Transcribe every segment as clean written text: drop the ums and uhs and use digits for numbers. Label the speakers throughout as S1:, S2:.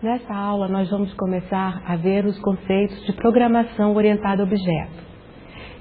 S1: Nessa aula, nós vamos começar a ver os conceitos de programação orientada a objeto.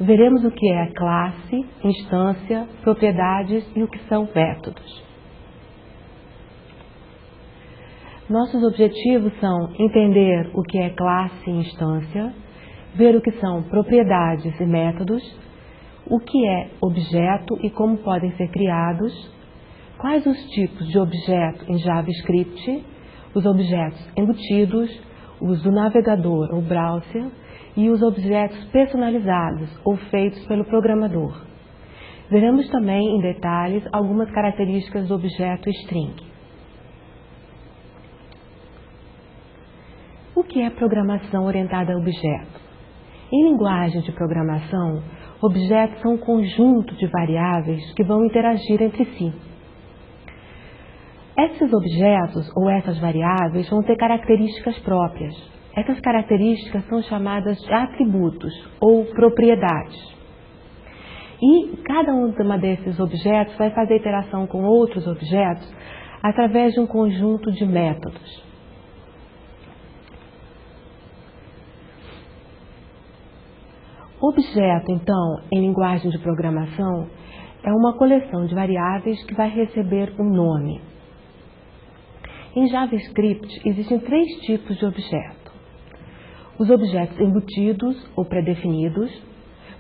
S1: Veremos o que é classe, instância, propriedades e o que são métodos. Nossos objetivos são entender o que é classe e instância, ver o que são propriedades e métodos, o que é objeto e como podem ser criados, quais os tipos de objeto em JavaScript, os objetos embutidos, os do navegador ou browser e os objetos personalizados ou feitos pelo programador. Veremos também em detalhes algumas características do objeto string. O que é programação orientada a objeto? Em linguagem de programação, objetos são um conjunto de variáveis que vão interagir entre si. Esses objetos ou essas variáveis vão ter características próprias. Essas características são chamadas de atributos ou propriedades. E cada uma desses objetos vai fazer interação com outros objetos através de um conjunto de métodos. Objeto, então, em linguagem de programação, é uma coleção de variáveis que vai receber um nome. Em JavaScript, existem três tipos de objeto. Os objetos embutidos ou pré-definidos,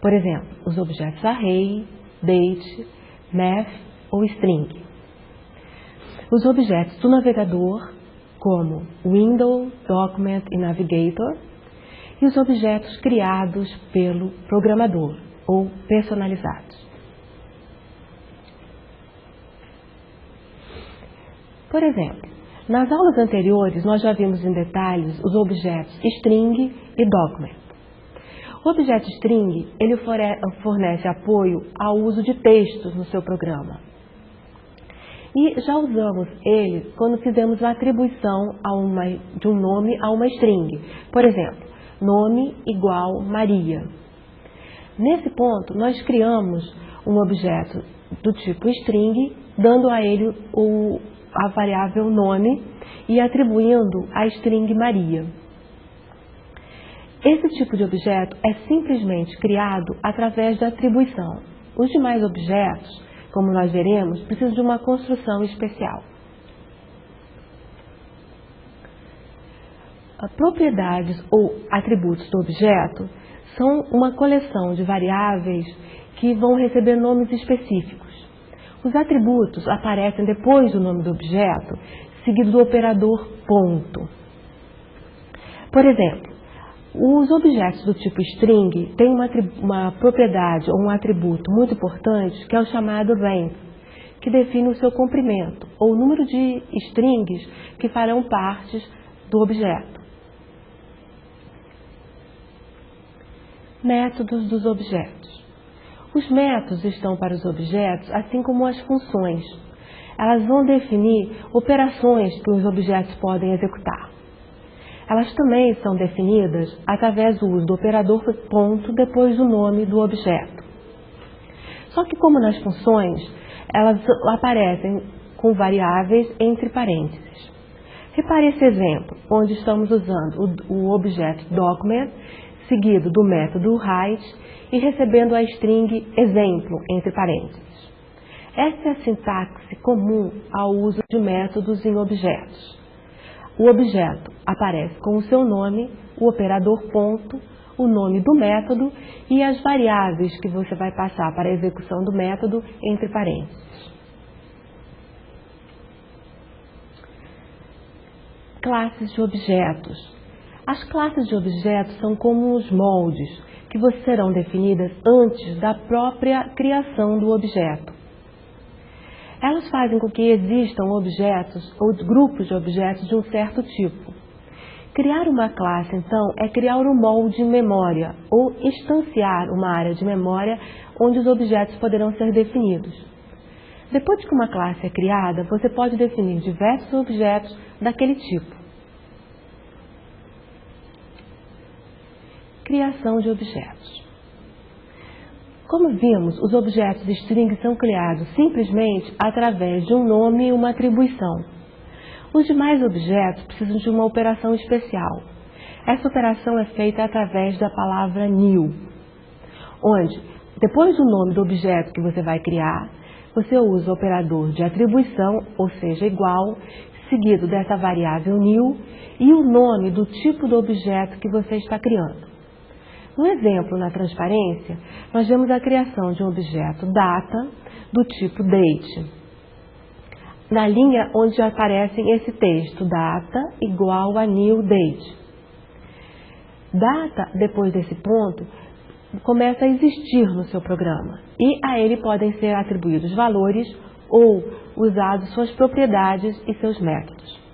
S1: por exemplo, os objetos array, date, math ou string. Os objetos do navegador, como window, document e navigator, e os objetos criados pelo programador ou personalizados. Por exemplo, nas aulas anteriores nós já vimos em detalhes os objetos string e document. O objeto string ele fornece apoio ao uso de textos no seu programa. E já usamos ele quando fizemos a atribuição de um nome a uma string. Por exemplo, nome igual Maria. Nesse ponto, nós criamos um objeto do tipo string, dando a ele a variável nome e atribuindo a string Maria. Esse tipo de objeto é simplesmente criado através da atribuição. Os demais objetos, como nós veremos, precisam de uma construção especial. Propriedades ou atributos do objeto são uma coleção de variáveis que vão receber nomes específicos. Os atributos aparecem depois do nome do objeto, seguido do operador ponto. Por exemplo, os objetos do tipo string têm uma propriedade ou um atributo muito importante que é o chamado length, que define o seu comprimento ou o número de strings que farão parte do objeto. Métodos dos objetos. Os métodos estão para os objetos, assim como as funções. Elas vão definir operações que os objetos podem executar. Elas também são definidas através do uso do operador ponto depois do nome do objeto. Só que, como nas funções, elas aparecem com variáveis entre parênteses. Repare esse exemplo, onde estamos usando o objeto document, seguido do método write e recebendo a string exemplo entre parênteses. Essa é a sintaxe comum ao uso de métodos em objetos. O objeto aparece com o seu nome, o operador ponto, o nome do método e as variáveis que você vai passar para a execução do método entre parênteses. Classes de objetos. As classes de objetos são como os moldes que serão definidas antes da própria criação do objeto. Elas fazem com que existam objetos ou grupos de objetos de um certo tipo. Criar uma classe, então, é criar um molde em memória ou instanciar uma área de memória onde os objetos poderão ser definidos. Depois que uma classe é criada, você pode definir diversos objetos daquele tipo. Criação de objetos. Como vimos, os objetos string são criados simplesmente através de um nome e uma atribuição. Os demais objetos precisam de uma operação especial. Essa operação é feita através da palavra new, onde, depois do nome do objeto que você vai criar, você usa o operador de atribuição, ou seja, igual, seguido dessa variável new e o nome do tipo do objeto que você está criando. No exemplo, na transparência, nós vemos a criação de um objeto data do tipo date, na linha onde aparecem esse texto, data igual a new date. Data, depois desse ponto, começa a existir no seu programa e a ele podem ser atribuídos valores ou usados suas propriedades e seus métodos.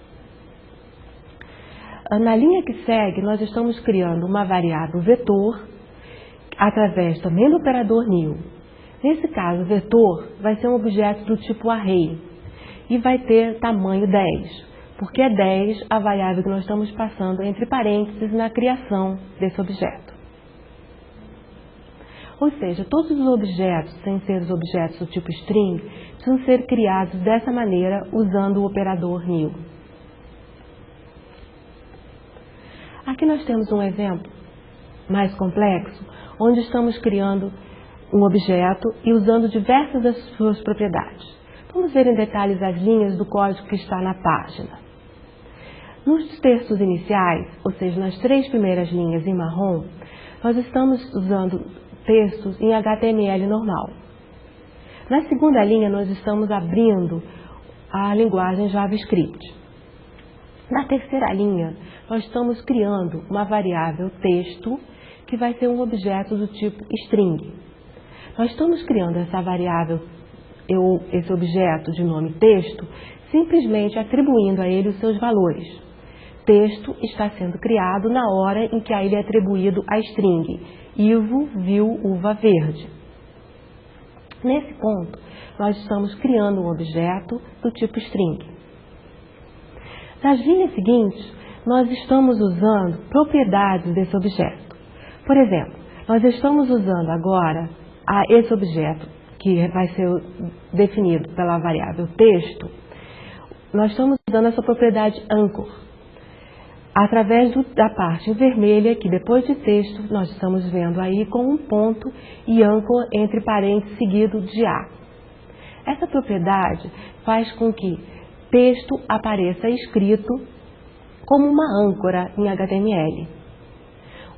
S1: Na linha que segue, nós estamos criando uma variável vetor através também do operador new. Nesse caso, vetor vai ser um objeto do tipo array e vai ter tamanho 10, porque é 10 a variável que nós estamos passando entre parênteses na criação desse objeto. Ou seja, todos os objetos, sem ser os objetos do tipo string, precisam ser criados dessa maneira usando o operador new. Aqui nós temos um exemplo mais complexo, onde estamos criando um objeto e usando diversas das suas propriedades. Vamos ver em detalhes as linhas do código que está na página. Nos textos iniciais, ou seja, nas 3 primeiras linhas em marrom, nós estamos usando textos em HTML normal. Na segunda linha, nós estamos abrindo a linguagem JavaScript. Na terceira linha, nós estamos criando uma variável texto que vai ser um objeto do tipo string. Nós estamos criando essa variável, esse objeto de nome texto, simplesmente atribuindo a ele os seus valores. Texto está sendo criado na hora em que a ele é atribuído a string. Ivo viu uva verde. Nesse ponto, nós estamos criando um objeto do tipo string. Nas linhas seguintes, nós estamos usando propriedades desse objeto. Por exemplo, nós estamos usando agora esse objeto, que vai ser definido pela variável texto, nós estamos usando essa propriedade anchor. Através da parte vermelha, que depois de texto, nós estamos vendo aí com um ponto e anchor entre parênteses seguido de A. Essa propriedade faz com que texto apareça escrito como uma âncora em HTML.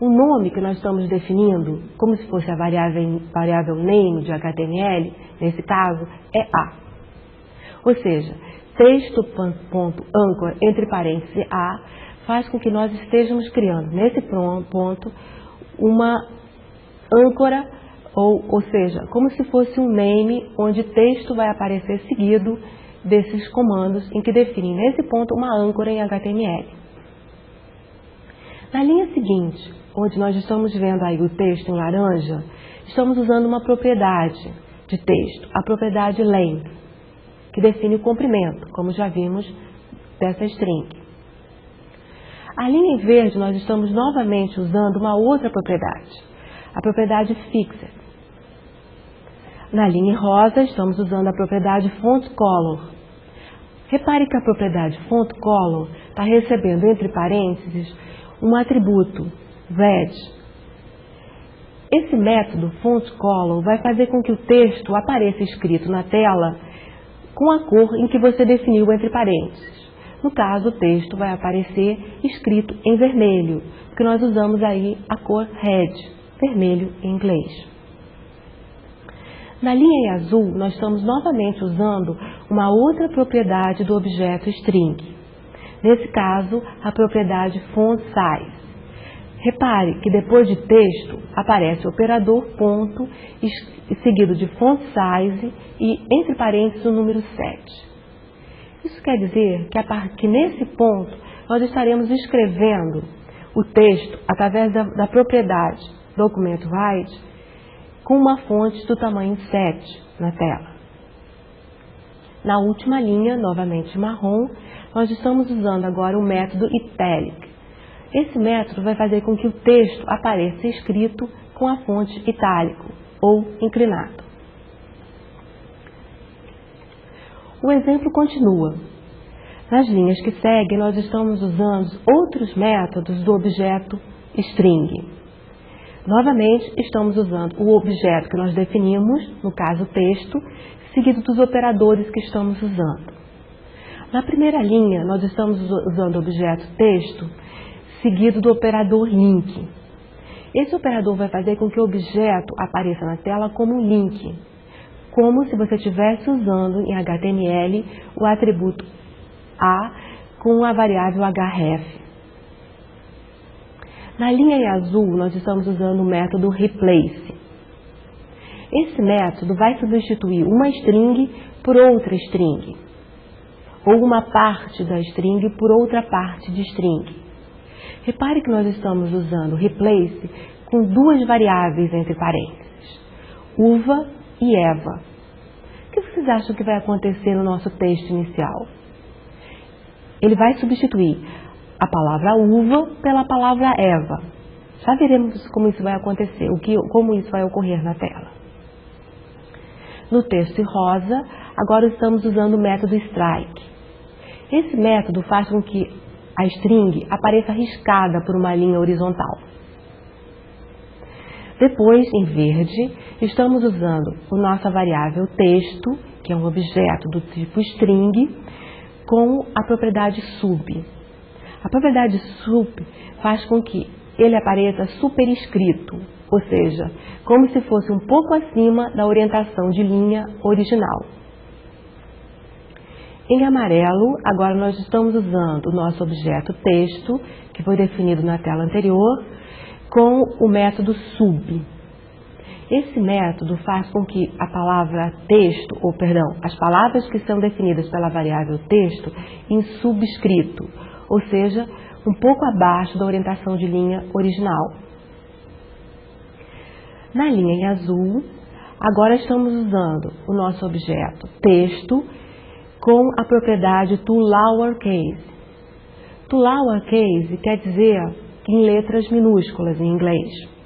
S1: O nome que nós estamos definindo, como se fosse a variável name de HTML, nesse caso, é A. Ou seja, texto.anchor entre parênteses A faz com que nós estejamos criando, nesse ponto, uma âncora, ou seja, como se fosse um name onde texto vai aparecer seguido desses comandos em que definem, nesse ponto, uma âncora em HTML. Na linha seguinte, onde nós estamos vendo aí o texto em laranja, estamos usando uma propriedade de texto, a propriedade length, que define o comprimento, como já vimos dessa string. A linha em verde, nós estamos novamente usando uma outra propriedade, a propriedade fixed. Na linha em rosa, estamos usando a propriedade font color. Repare que a propriedade font color está recebendo, entre parênteses, um atributo, red. Esse método font color vai fazer com que o texto apareça escrito na tela com a cor em que você definiu entre parênteses. No caso, o texto vai aparecer escrito em vermelho, porque nós usamos aí a cor red, vermelho em inglês. Na linha em azul, nós estamos novamente usando uma outra propriedade do objeto string. Nesse caso, a propriedade font size. Repare que depois de texto aparece o operador ponto, seguido de font size e entre parênteses o número 7. Isso quer dizer que nesse ponto nós estaremos escrevendo o texto através da propriedade document_write com uma fonte do tamanho 7 na tela. Na última linha, novamente marrom, nós estamos usando agora o método italic. Esse método vai fazer com que o texto apareça escrito com a fonte itálico ou inclinado. O exemplo continua. Nas linhas que seguem, nós estamos usando outros métodos do objeto string. Novamente, estamos usando o objeto que nós definimos, no caso texto, seguido dos operadores que estamos usando. Na primeira linha, nós estamos usando o objeto texto, seguido do operador link. Esse operador vai fazer com que o objeto apareça na tela como um link, como se você estivesse usando em HTML o atributo A com a variável href. Na linha em azul, nós estamos usando o método replace. Esse método vai substituir uma string por outra string, ou uma parte da string por outra parte de string. Repare que nós estamos usando replace com duas variáveis entre parênteses, uva e eva. O que vocês acham que vai acontecer no nosso texto inicial? Ele vai substituir a palavra uva pela palavra eva. Já veremos como isso vai acontecer, como isso vai ocorrer na tela. No texto rosa, agora estamos usando o método strike. Esse método faz com que a string apareça riscada por uma linha horizontal. Depois, em verde, estamos usando a nossa variável texto, que é um objeto do tipo string, com a propriedade sub. A propriedade sub faz com que ele apareça superescrito, ou seja, como se fosse um pouco acima da orientação de linha original. Em amarelo, agora nós estamos usando o nosso objeto texto, que foi definido na tela anterior, com o método sub. Esse método faz com que a palavra texto, as palavras que são definidas pela variável texto em subscrito, ou seja, um pouco abaixo da orientação de linha original. Na linha em azul, agora estamos usando o nosso objeto texto com a propriedade to lowercase. To lowercase quer dizer em letras minúsculas em inglês.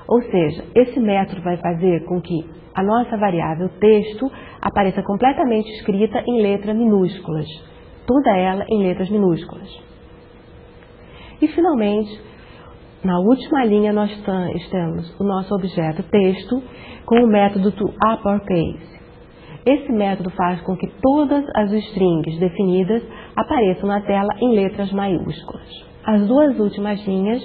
S1: Ou seja, esse método vai fazer com que a nossa variável texto apareça completamente escrita em letras minúsculas, toda ela em letras minúsculas. E finalmente, na última linha nós temos o nosso objeto texto com o método to uppercase. Esse método faz com que todas as strings definidas apareçam na tela em letras maiúsculas. As duas últimas linhas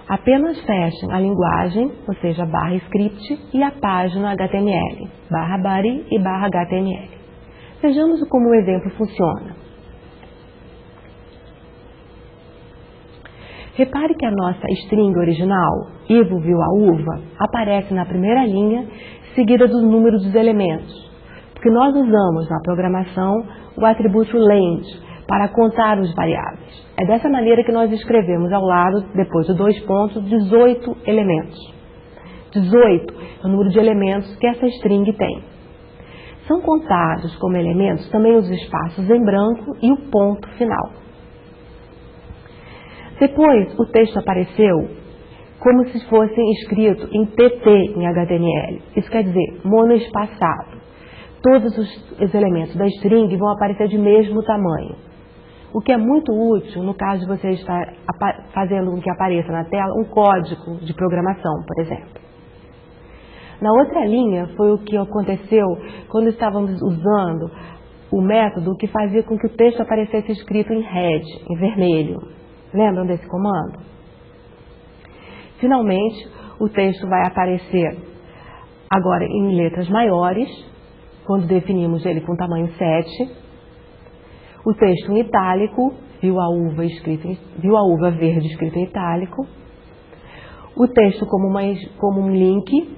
S1: apenas fechem a linguagem, ou seja, barra script, e a página HTML, barra body e barra HTML. Vejamos como o exemplo funciona. Repare que a nossa string original, Ivo viu a uva, aparece na primeira linha, seguida dos números dos elementos, porque nós usamos na programação o atributo length para contar os variáveis. É dessa maneira que nós escrevemos ao lado, depois de 2 pontos, 18 elementos. 18 é o número de elementos que essa string tem. São contados como elementos também os espaços em branco e o ponto final. Depois, o texto apareceu como se fosse escrito em TT em HTML. Isso quer dizer monoespaçado. Todos os elementos da string vão aparecer de mesmo tamanho. O que é muito útil no caso de você estar fazendo com que apareça na tela um código de programação, por exemplo. Na outra linha foi o que aconteceu quando estávamos usando o método que fazia com que o texto aparecesse escrito em red, em vermelho. Lembram desse comando? Finalmente, o texto vai aparecer agora em letras maiores, quando definimos ele com tamanho 7. O texto em itálico, viu a uva verde escrito em itálico. O texto como um link,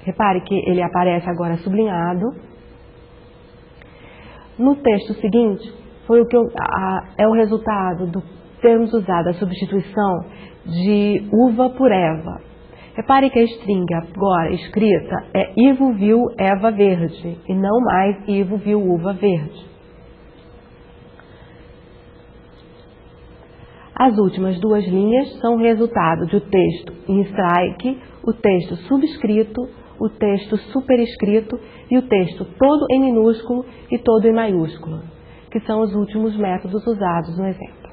S1: repare que ele aparece agora sublinhado. No texto seguinte, foi é o resultado do termos usado a substituição de uva por eva. Repare que a string agora escrita é Ivo viu Eva verde e não mais Ivo viu uva verde. As últimas duas linhas são o resultado de o texto em strike, o texto subscrito, o texto superescrito e o texto todo em minúsculo e todo em maiúsculo. que são os últimos métodos usados no exemplo.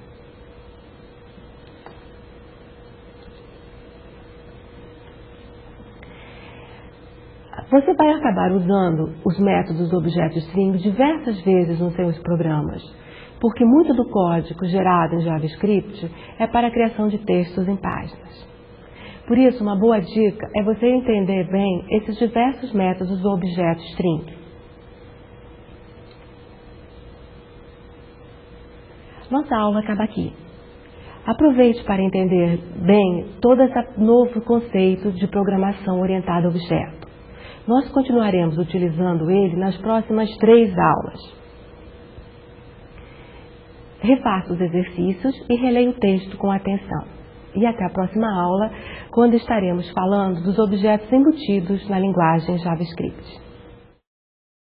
S1: Você vai acabar usando os métodos do objeto string diversas vezes nos seus programas, porque muito do código gerado em JavaScript é para a criação de textos em páginas. Por isso, uma boa dica é você entender bem esses diversos métodos do objeto string. Nossa aula acaba aqui. Aproveite para entender bem todo esse novo conceito de programação orientada a objeto. Nós continuaremos utilizando ele nas próximas 3 aulas. Refaça os exercícios e releia o texto com atenção. E até a próxima aula, quando estaremos falando dos objetos embutidos na linguagem JavaScript.